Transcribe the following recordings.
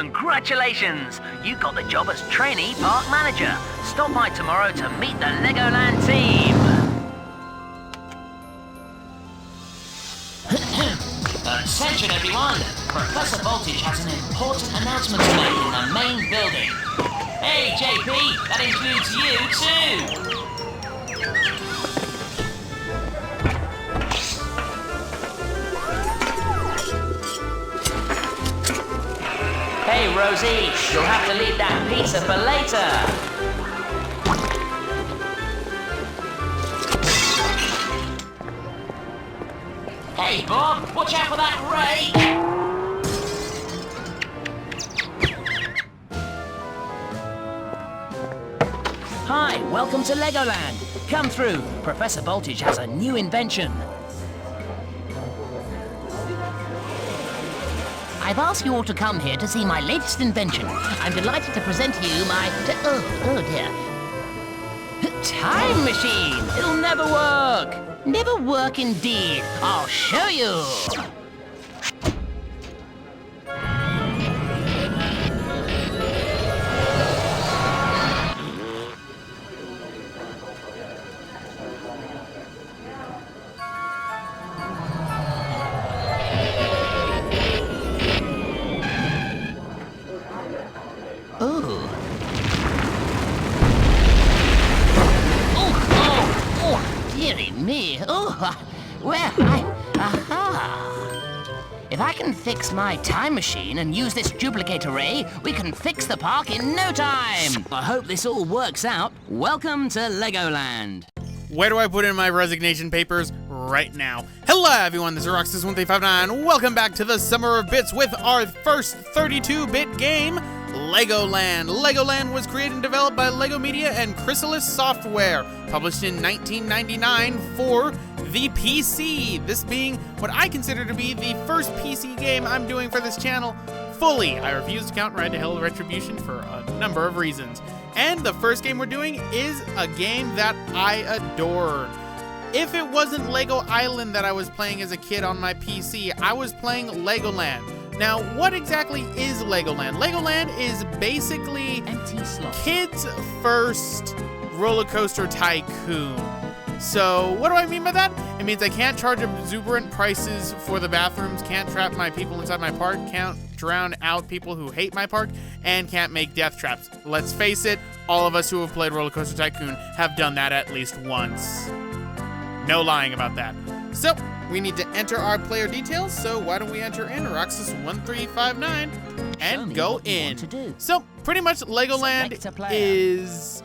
Congratulations! You got the job as trainee park manager. Stop by tomorrow to meet the Legoland team. Attention everyone! Professor Voltage has an important announcement to make in the main building. Hey JP, that includes you too! Hey Rosie, you'll have to leave that pizza for later. Hey Bob, watch out for that rake! Hi, welcome to Legoland. Come through. Professor Voltage has a new invention. I've asked you all to come here to see my latest invention. I'm delighted to present to you my... Oh dear. Time machine! It'll never work! Never work indeed. I'll show you. Dearie me. If I can fix my time machine and use this duplicate array, we can fix the park in no time. I hope this all works out. Welcome to Legoland. Where do I put in my resignation papers? Right now. Hello everyone, this is Roxas1359. Welcome back to the Summer of Bits with our first 32-bit game, Legoland. Legoland was created and developed by LEGO Media and Chrysalis Software, published in 1999 for the PC. This being what I consider to be the first PC game I'm doing for this channel fully. I refuse to count Ride to Hell Retribution for a number of reasons. And the first game we're doing is a game that I adore. If it wasn't Lego Island that I was playing as a kid on my PC, I was playing Legoland. Now, what exactly is Legoland? Legoland is basically kids' first roller coaster tycoon. So, what do I mean by that? It means I can't charge exuberant prices for the bathrooms, can't trap my people inside my park, can't drown out people who hate my park, and can't make death traps. Let's face it, all of us who have played Roller Coaster Tycoon have done that at least once. No lying about that. So, we need to enter our player details, so why don't we enter in Roxas1359 and go in. So, pretty much Legoland is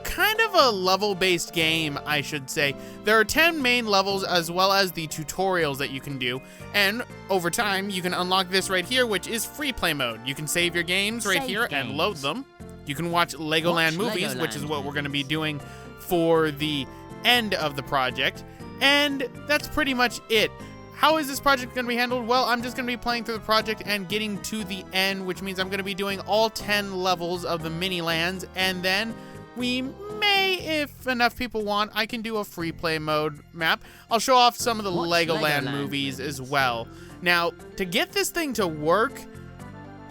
kind of a level-based game, I should say. There are 10 main levels as well as the tutorials that you can do, and over time you can unlock this right here, which is free play mode. You can save your games right here and load them. You can watch Legoland movies, which is what we're going to be doing for the end of the project, and that's pretty much it. How is this project going to be handled? Well, I'm just going to be playing through the project and getting to the end, which means I'm going to be doing all 10 levels of the mini lands, and then we may, if enough people want, I can do a free play mode map. I'll show off some of the Legoland movies as well. Now, to get this thing to work,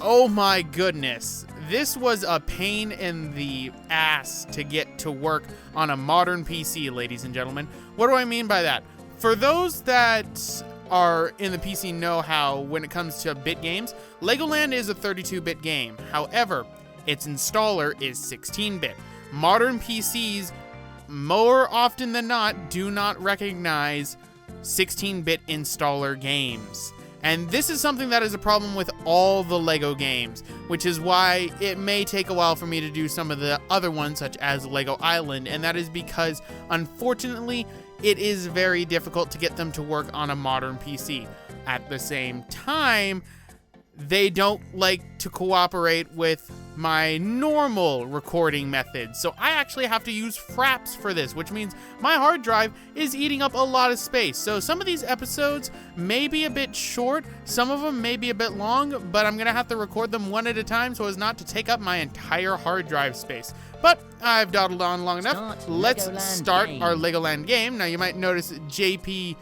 oh my goodness, this was a pain in the ass to get to work on a modern PC, ladies and gentlemen. What do I mean by that? For those that are in the PC know-how when it comes to bit games, Legoland is a 32-bit game. However, its installer is 16-bit. Modern PCs, more often than not, do not recognize 16-bit installer games. And this is something that is a problem with all the LEGO games, which is why it may take a while for me to do some of the other ones, such as Lego Island, and that is because, unfortunately, it is very difficult to get them to work on a modern PC. At the same time, they don't like to cooperate with my normal recording methods, so I actually have to use fraps for this, which means my hard drive is eating up a lot of space. So some of these episodes may be a bit short, some of them may be a bit long, but I'm gonna have to record them one at a time so as not to take up my entire hard drive space. But I've dawdled on long enough. Let's start our Legoland game. Now you might notice Jonathan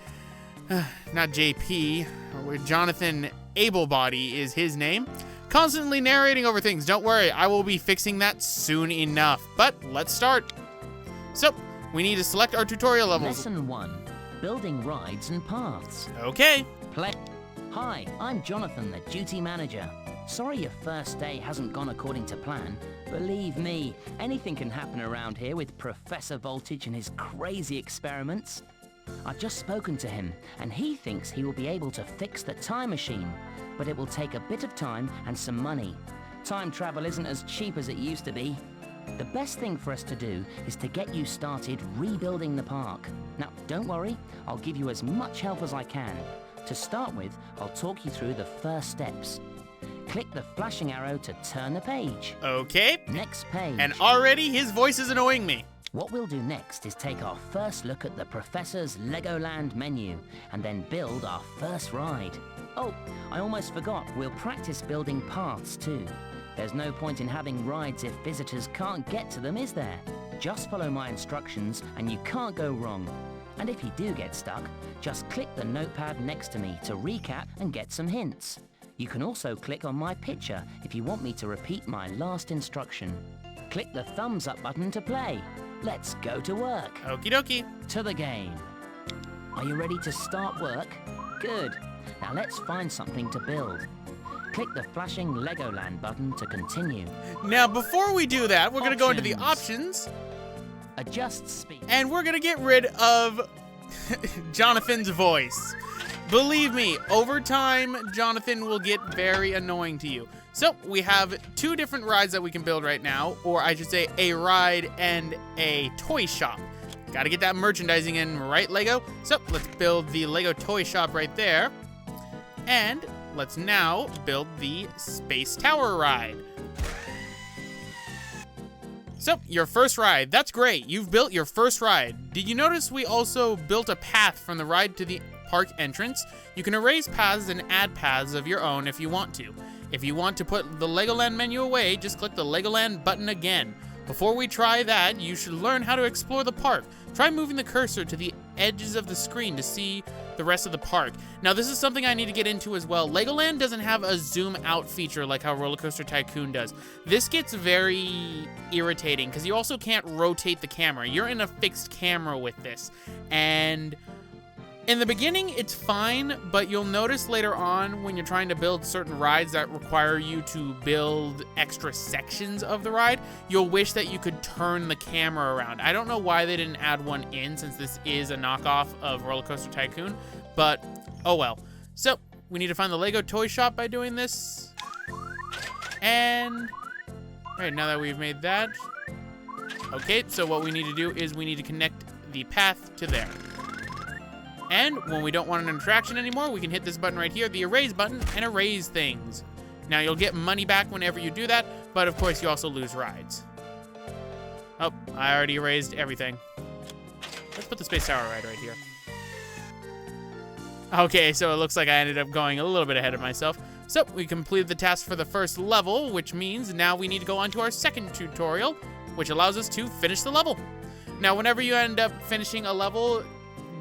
Ablebody is his name. constantly narrating over things. Don't worry, I will be fixing that soon enough. But let's start. So, we need to select our tutorial levels. Lesson 1. Building rides and paths. Okay. Play. Hi, I'm Jonathan, the duty manager. Sorry your first day hasn't gone according to plan. Believe me, anything can happen around here with Professor Voltage and his crazy experiments. I've just spoken to him, and he thinks he will be able to fix the time machine, but it will take a bit of time and some money. Time travel isn't as cheap as it used to be. The best thing for us to do is to get you started rebuilding the park. Now, don't worry, I'll give you as much help as I can. To start with, I'll talk you through the first steps. Click the flashing arrow to turn the page. Okay. Next page. And already his voice is annoying me. What we'll do next is take our first look at the Professor's Legoland menu and then build our first ride. Oh, I almost forgot, we'll practice building paths too. There's no point in having rides if visitors can't get to them, is there? Just follow my instructions and you can't go wrong. And if you do get stuck, just click the notepad next to me to recap and get some hints. You can also click on my picture if you want me to repeat my last instruction. Click the thumbs up button to play. Let's go to work. Okie dokie. To the game. Are you ready to start work? Good. Now let's find something to build. Click the flashing Legoland button to continue. Now, before we do that, we're going to go into the options. Adjust speed. And we're going to get rid of Jonathan's voice. Believe me, over time, Jonathan will get very annoying to you. So, we have two different rides that we can build right now, or I should say a ride and a toy shop. Gotta get that merchandising in, right, Lego? So, let's build the Lego toy shop right there. And let's now build the Space Tower ride. So, your first ride. That's great. You've built your first ride. Did you notice we also built a path from the ride to the park entrance? You can erase paths and add paths of your own if you want to. If you want to put the Legoland menu away, just click the Legoland button again. Before we try that, you should learn how to explore the park. Try moving the cursor to the edges of the screen to see the rest of the park. Now, this is something I need to get into as well. Legoland doesn't have a zoom out feature like how Roller Coaster Tycoon does. This gets very irritating because you also can't rotate the camera. You're in a fixed camera with this. And in the beginning, it's fine, but you'll notice later on when you're trying to build certain rides that require you to build extra sections of the ride, you'll wish that you could turn the camera around. I don't know why they didn't add one in since this is a knockoff of Roller Coaster Tycoon, but oh well. So, we need to find the Lego toy shop by doing this. And, alright, now that we've made that. Okay, so what we need to do is we need to connect the path to there. And when we don't want an attraction anymore, we can hit this button right here, the erase button, and erase things. Now, you'll get money back whenever you do that, but of course, you also lose rides. Oh, I already erased everything. Let's put the Space Tower ride right here. Okay, so it looks like I ended up going a little bit ahead of myself. So, we completed the task for the first level, which means now we need to go on to our second tutorial, which allows us to finish the level. Now, whenever you end up finishing a level,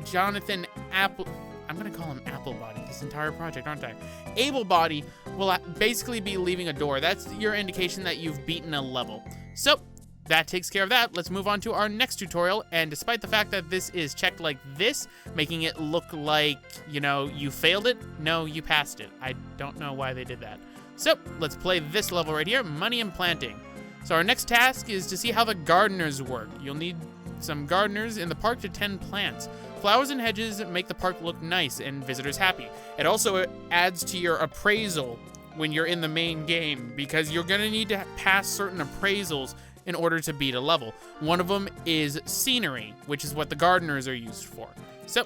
Jonathan I'm gonna call him Applebody this entire project, aren't I? Ablebody will basically be leaving a door. That's your indication that you've beaten a level. So, that takes care of that. Let's move on to our next tutorial, and despite the fact that this is checked like this, making it look like, you know, you failed it, no, you passed it. I don't know why they did that. So, let's play this level right here, Money and Planting. So our next task is to see how the gardeners work. You'll need some gardeners in the park to tend plants. Flowers and hedges make the park look nice and visitors happy. It also adds to your appraisal when you're in the main game because you're gonna need to pass certain appraisals in order to beat a level. One of them is scenery, which is what the gardeners are used for. So,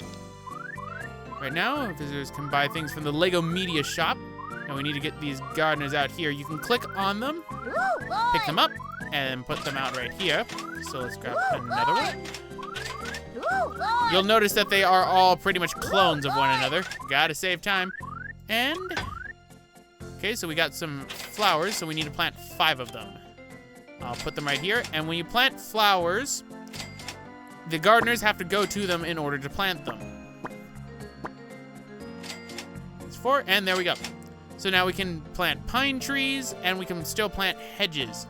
right now, visitors can buy things from the Lego Media Shop. And we need to get these gardeners out here. You can click on them, pick them up, and put them out right here. So let's grab another one. You'll notice that they are all pretty much clones of one another. Gotta save time. And, okay, so we got some flowers, so we need to plant 5 of them. I'll put them right here. And when you plant flowers, the gardeners have to go to them in order to plant them. That's 4, and there we go. So now we can plant pine trees, and we can still plant hedges.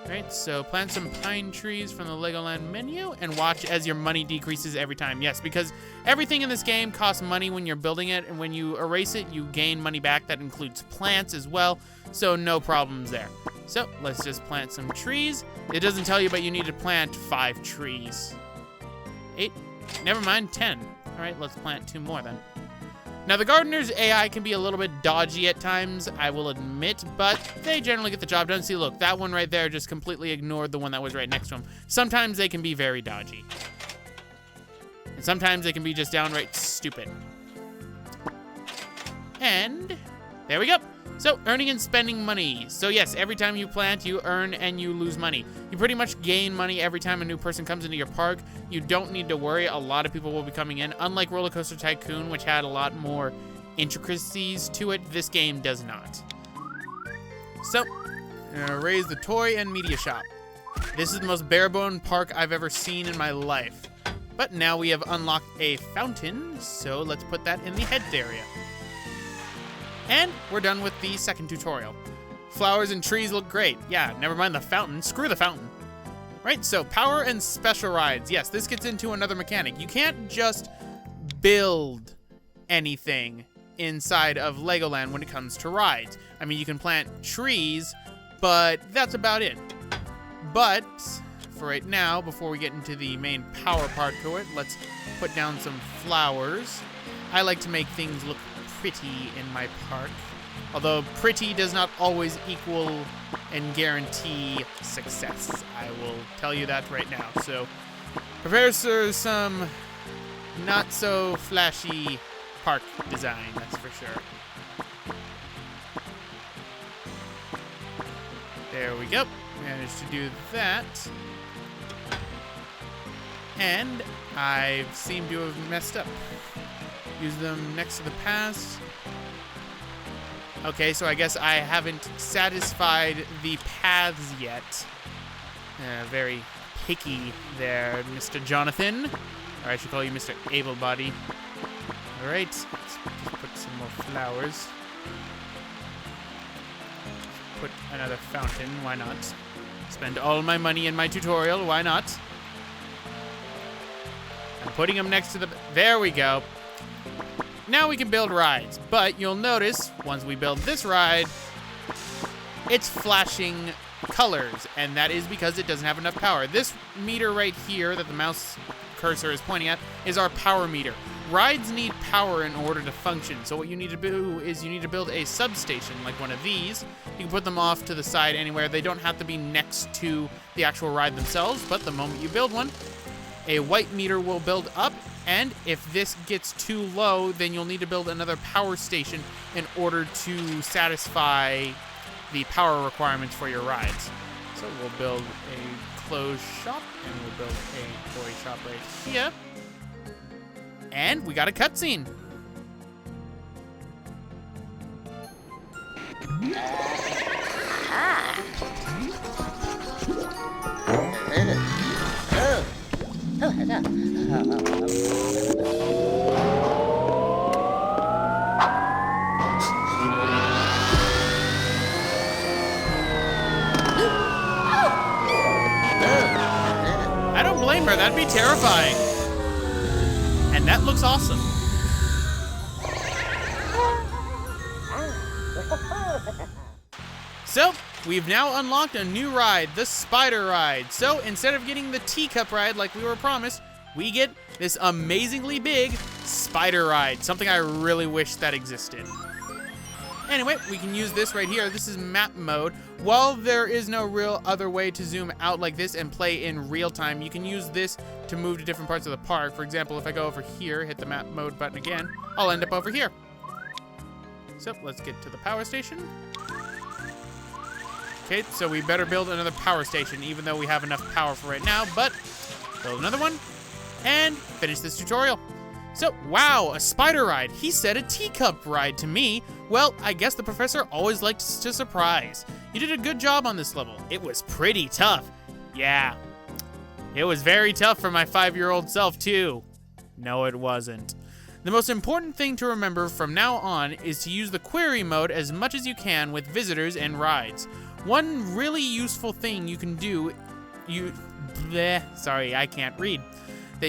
Right, so plant some pine trees from the Legoland menu, and watch as your money decreases every time. Yes, because everything in this game costs money when you're building it, and when you erase it, you gain money back. That includes plants as well, so no problems there. So let's just plant some trees. It doesn't tell you, but you need to plant 5 trees. 8, never mind, 10. All right, let's plant 2 more then. Now, the gardener's AI can be a little bit dodgy at times, I will admit, but they generally get the job done. See, look, that one right there just completely ignored the one that was right next to him. Sometimes they can be very dodgy. And sometimes they can be just downright stupid. And there we go. So, earning and spending money. So yes, every time you plant, you earn and you lose money. You pretty much gain money every time a new person comes into your park. You don't need to worry. A lot of people will be coming in. Unlike Roller Coaster Tycoon, which had a lot more intricacies to it, this game does not. So, raise the toy and media shop. This is the most bare-bone park I've ever seen in my life. But now we have unlocked a fountain, so let's put that in the heads area. And we're done with the second tutorial. Flowers and trees look great. Yeah, never mind the fountain. Screw the fountain. Right, so power and special rides. Yes, this gets into another mechanic. You can't just build anything inside of Legoland when it comes to rides. I mean, you can plant trees, but that's about it. But for right now, before we get into the main power part to it, let's put down some flowers. I like to make things look pretty in my park, although pretty does not always equal and guarantee success. I will tell you that right now. So prepare for some not so flashy park design, that's for sure. There we go. Managed to do that. And I seem to have messed up. Use them next to the paths. Okay, so I guess I haven't satisfied the paths yet. Very picky there, Mr. Jonathan. Or I should call you Mr. Able-Body. Alright, let's just put some more flowers. Put another fountain, why not? Spend all my money in my tutorial, why not? I'm putting them next to the... There we go. Now we can build rides, but you'll notice once we build this ride, it's flashing colors, and that is because it doesn't have enough power. This meter right here that the mouse cursor is pointing at is our power meter. Rides need power in order to function, so what you need to do is you need to build a substation like one of these. You can put them off to the side anywhere. They don't have to be next to the actual ride themselves, but the moment you build one, a white meter will build up. And if this gets too low, then you'll need to build another power station in order to satisfy the power requirements for your rides. So we'll build a clothes shop, and we'll build a toy shop right here. And we got a cutscene. I don't blame her, that'd be terrifying. And that looks awesome. So, we've now unlocked a new ride, the Spider Ride. So, instead of getting the teacup ride like we were promised, we get this amazingly big Spider Ride, something I really wish that existed. Anyway, we can use this right here. This is map mode. While there is no real other way to zoom out like this and play in real time, you can use this to move to different parts of the park. For example, if I go over here, hit the map mode button again, I'll end up over here. So let's get to the power station. Okay, so we better build another power station, even though we have enough power for right now, but build another one and finish this tutorial. So, wow, a spider ride. He said a teacup ride to me. Well, I guess the professor always likes to surprise. You did a good job on this level. It was pretty tough. Yeah, it was very tough for my 5-year-old self, too. No, it wasn't. The most important thing to remember from now on is to use the query mode as much as you can with visitors and rides. One really useful thing you can do, that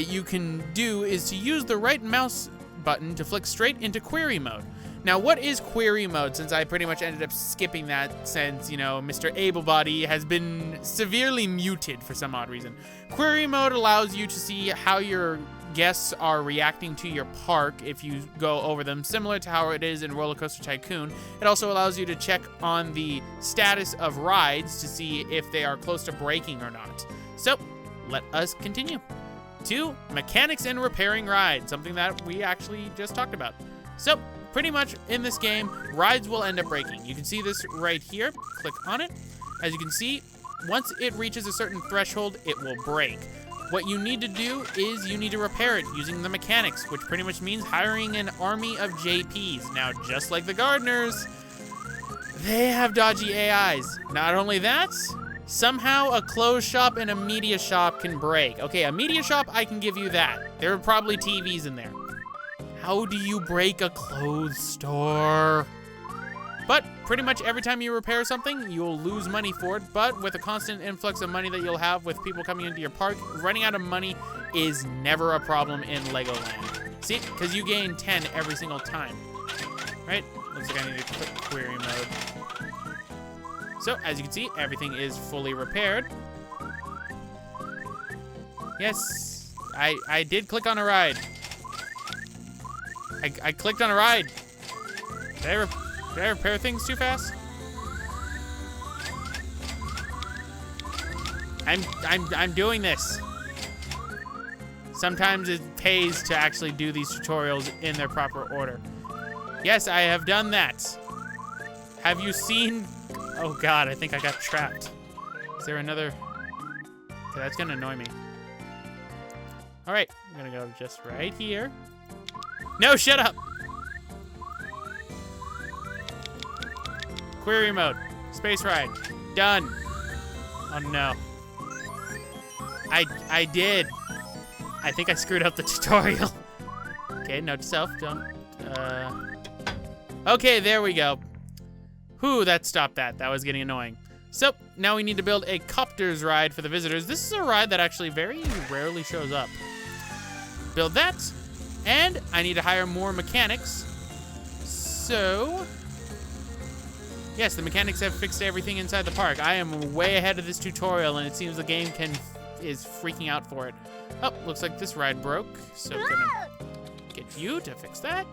you can do is to use the right mouse button to flick straight into query mode. Now, what is query mode, since I pretty much ended up skipping that since, Mr. Ablebody has been severely muted for some odd reason. Query mode allows you to see how your guests are reacting to your park if you go over them, similar to how it is in Roller Coaster Tycoon. It also allows you to check on the status of rides to see if they are close to breaking or not. So, let us continue to mechanics and repairing rides, something that we actually just talked about. So, pretty much in this game, rides will end up breaking. You can see this right here. Click on it. As you can see, once it reaches a certain threshold, it will break. What you need to do is you need to repair it using the mechanics, which pretty much means hiring an army of JPs. Now, just like the gardeners, they have dodgy AIs. Not only that, somehow a clothes shop and a media shop can break. Okay, a media shop, I can give you that. There are probably TVs in there. How do you break a clothes store? But pretty much every time you repair something, you'll lose money for it. But with a constant influx of money that you'll have with people coming into your park, running out of money is never a problem in Legoland. See, because you gain 10 every single time, right? Looks like I need to click query mode. So as you can see, everything is fully repaired. Yes, I did click on a ride. I clicked on a ride. Did I repair things too fast? I'm doing this. Sometimes it pays to actually do these tutorials in their proper order. Yes, I have done that. Have you seen? Oh God, I think I got trapped. Is there another? Okay, that's gonna annoy me. All right, I'm gonna go just right here. No, shut up! Query mode. Space ride. Done. Oh no. I did. I think I screwed up the tutorial. Okay, note to self, don't, Okay, there we go. Whew, that stopped that. That was getting annoying. So, now we need to build a copters ride for the visitors. This is a ride that actually very rarely shows up. Build that. And I need to hire more mechanics. So, yes, the mechanics have fixed everything inside the park. I am way ahead of this tutorial, and it seems the game is freaking out for it. Oh, looks like this ride broke. So I'm gonna get you to fix that.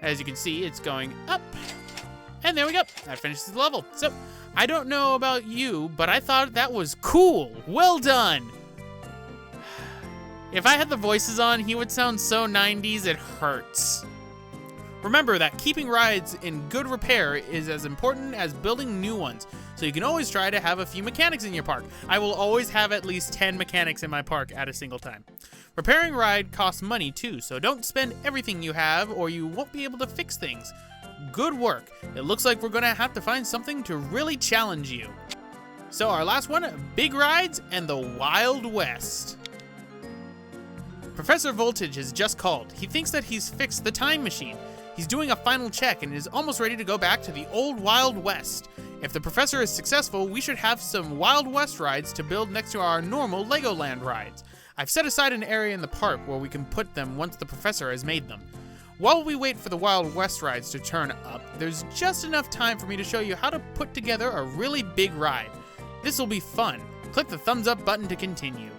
As you can see, it's going up. And there we go. That finishes the level. So, I don't know about you, but I thought that was cool. Well done. If I had the voices on, he would sound so 90s it hurts. Remember that keeping rides in good repair is as important as building new ones, so you can always try to have a few mechanics in your park. I will always have at least 10 mechanics in my park at a single time. Repairing ride costs money too, so don't spend everything you have or you won't be able to fix things. Good work. It looks like we're gonna have to find something to really challenge you. So our last one, big rides and the Wild West. Professor Voltage has just called. He thinks that he's fixed the time machine. He's doing a final check and is almost ready to go back to the old Wild West. If the professor is successful, we should have some Wild West rides to build next to our normal Legoland rides. I've set aside an area in the park where we can put them once the professor has made them. While we wait for the Wild West rides to turn up, there's just enough time for me to show you how to put together a really big ride. This will be fun. Click the thumbs up button to continue.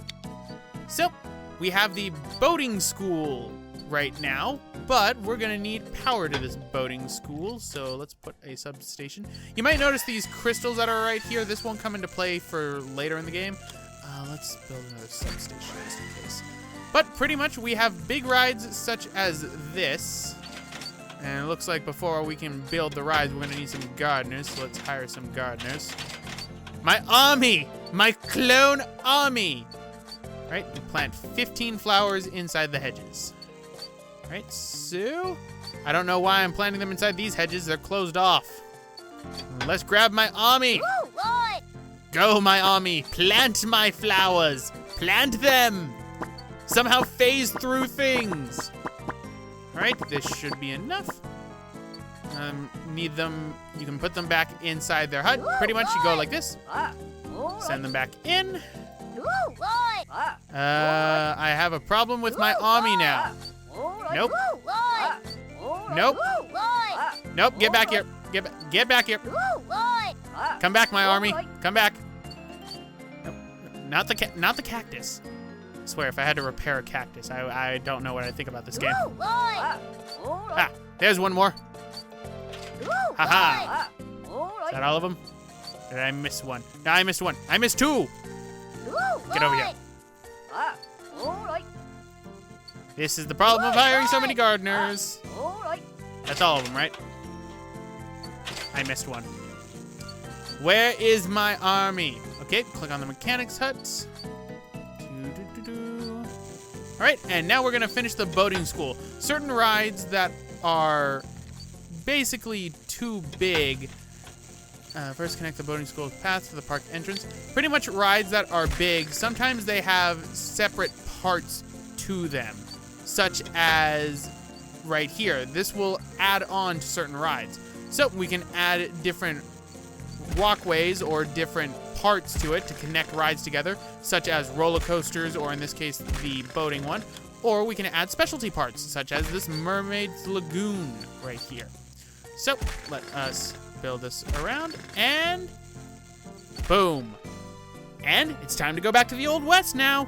So, we have the boating school right now, but we're gonna need power to this boating school, so let's put a substation. You might notice these crystals that are right here. This won't come into play for later in the game. Let's build another substation just in case. But pretty much we have big rides such as this, and it looks like before we can build the rides, we're gonna need some gardeners, so let's hire some gardeners. My army! My clone army! Right, we plant 15 flowers inside the hedges. Right, so I don't know why I'm planting them inside these hedges. They're closed off. Let's grab my army. Woo, Lord. Go, my army. Plant my flowers. Plant them. Somehow phase through things. All right, this should be enough. Need them, you can put them back inside their hut. Pretty much you go like this. Send them back in. I have a problem with my army now. Nope. Nope. Nope, get back here. Get back here. Come back, my army. Come back. Nope. Not the cactus. I swear, if I had to repair a cactus, I don't know what I think about this game. Ah, there's one more. Haha. Is that all of them? Did I miss one? No, I missed one. I missed two. Get over here. This is the problem of hiring so many gardeners. That's all of them, right? I missed one. Where is my army? Okay, click on the mechanics hut. All right, and now we're gonna finish the boating school. Certain rides that are basically too big. First connect the boating school path to the park entrance. Pretty much rides that are big, sometimes they have separate parts to them, such as right here. This will add on to certain rides. So we can add different walkways or different parts to it to connect rides together, such as roller coasters, or in this case, the boating one. Or we can add specialty parts, such as this Mermaid's Lagoon right here. So let us build this around, and boom. And it's time to go back to the Old West now.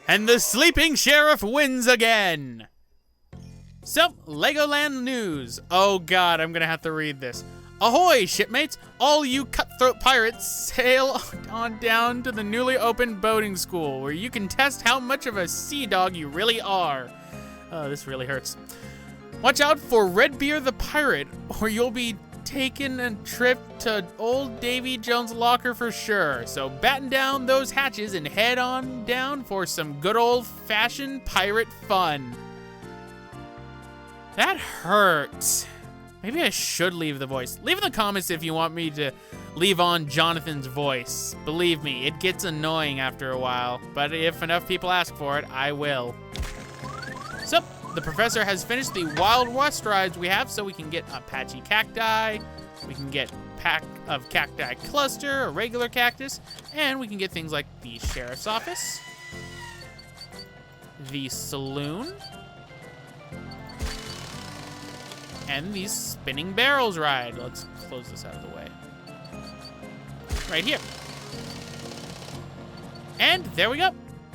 And the sleeping sheriff wins again. So, Legoland news. Oh God, I'm gonna have to read this. Ahoy, shipmates! All you cutthroat pirates, sail on down to the newly opened boating school, where you can test how much of a sea dog you really are. Oh, this really hurts. Watch out for Redbeard the pirate, or you'll be taking a trip to old Davy Jones' locker for sure. So batten down those hatches and head on down for some good old-fashioned pirate fun. That hurts. Maybe I should leave the voice. Leave in the comments if you want me to leave on Jonathan's voice. Believe me, it gets annoying after a while, but if enough people ask for it, I will. So, the professor has finished the Wild West rides we have, so we can get Apache cacti, we can get pack of cacti cluster, a regular cactus, and we can get things like the sheriff's office, the saloon, and the spinning barrels ride. Let's close this out of the way. Right here. And there we go.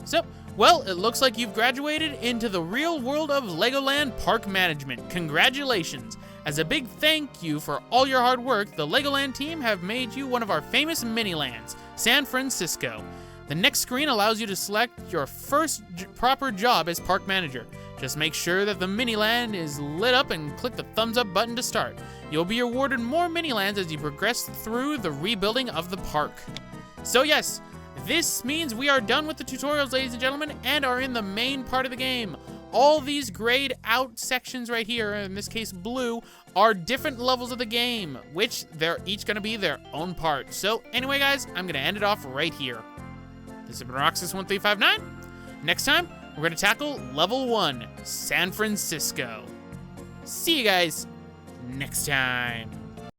So, well, it looks like you've graduated into the real world of Legoland Park Management. Congratulations. As a big thank you for all your hard work, the Legoland team have made you one of our famous mini-lands, San Francisco. The next screen allows you to select your first proper job as park manager. Just make sure that the mini-land is lit up and click the thumbs up button to start. You'll be awarded more mini-lands as you progress through the rebuilding of the park. So yes, this means we are done with the tutorials, ladies and gentlemen, and are in the main part of the game. All these grayed out sections right here, in this case blue, are different levels of the game, which they're each gonna be their own part. So anyway guys, I'm gonna end it off right here. This has been Roxas1359. Next time, we're gonna tackle level 1, San Francisco. See you guys next time.